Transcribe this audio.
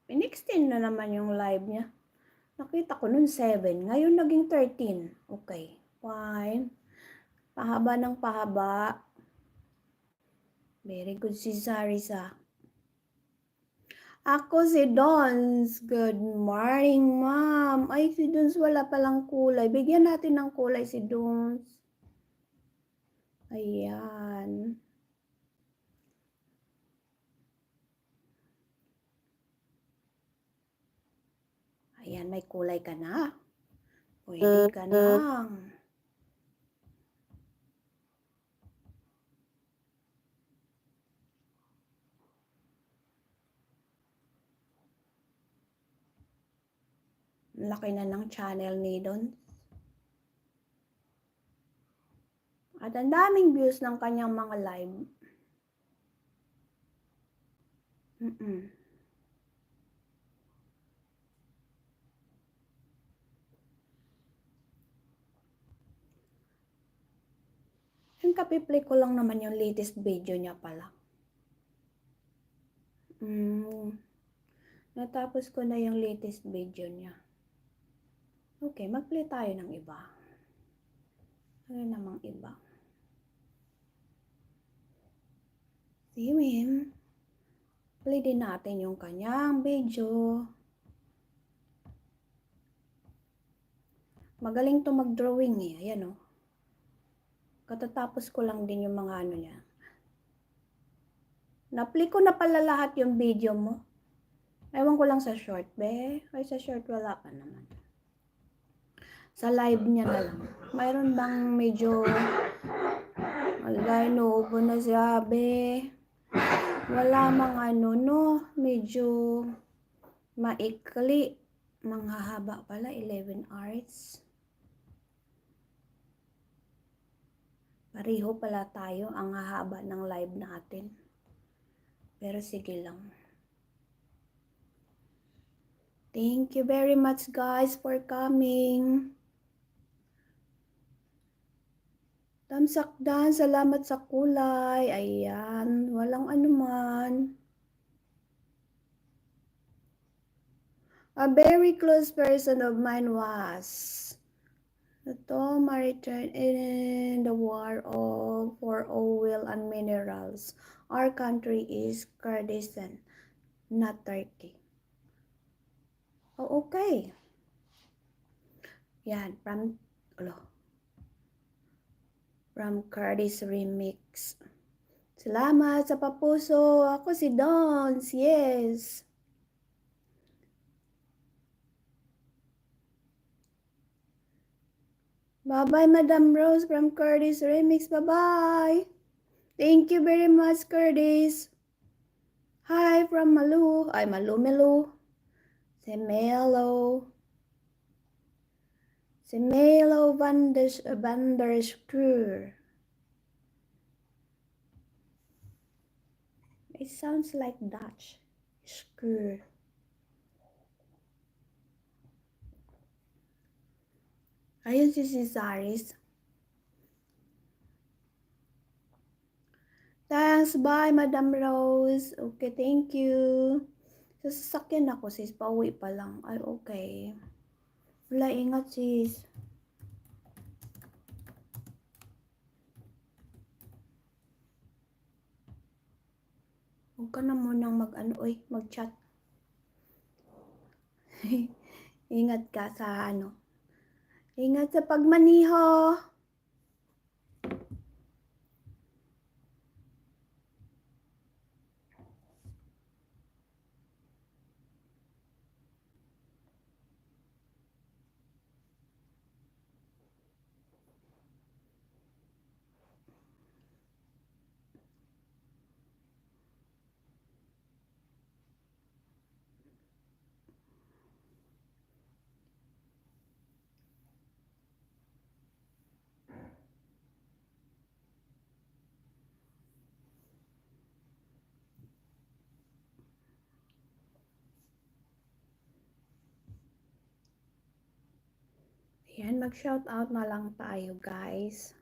In-extend na naman yung live niya. Nakita ko nun 7. Ngayon naging 13. Okay. Fine. Pahaba ng pahaba. Very good si Sarisa. Ako si Dons. Good morning, ma'am. Ay, si Dons wala palang kulay. Bigyan natin ng kulay si Dons. Ayan. Ayan, may kulay ka na. Pwede ka nang. Laki na ng channel ni Dons. At ang daming views ng kanyang mga live. Yung kapiplay ko lang naman yung latest video niya pala. Natapos ko na yung latest video niya. Okay, mag-play tayo ng iba. Ano namang iba? Si Wim. Play din natin yung kanyang video. Magaling to mag-drawing eh. Ayan o. Katatapos ko lang din yung mga ano niya. Na-play ko na pala lahat yung video mo. Ewan ko lang sa short, be. Ay, sa short wala pa naman. Sa live niya na lang. Mayroon bang medyo... Wala, inuubo na siya, be. Wala mga ano, no? Medyo maikli. Manghahaba pala, 11 hours. Pareho pala tayo ang hahaba ng live natin. Pero sige lang. Thank you very much guys for coming. Tamsakdan, salamat sa kulay. Ayan, walang anuman. A very close person of mine was Toma returned in the war for oil and minerals. Our country is Kurdistan, not Turkey. Oh, okay. Yan, from Curtis Remix. Salamat sa papuso. Ako si Dons. Yes. Bye-bye, Madam Rose from Curtis Remix. Bye-bye. Thank you very much, Curtis. Hi from Malu. Ay, Malu. Si Melo Vanderskur. It sounds like Dutch. Skur. Ayun si Cesaris. Thanks, bye, Madam Rose. Okay, thank you. Sasakyan ako, sis. Pauwi pa lang. Ay, okay. Wala, ingat, sis. Huwag ka na munang mag-chat. Ingat ka sa Ingat sa pagmaniho. Ayan, mag-shout out na lang tayo, guys.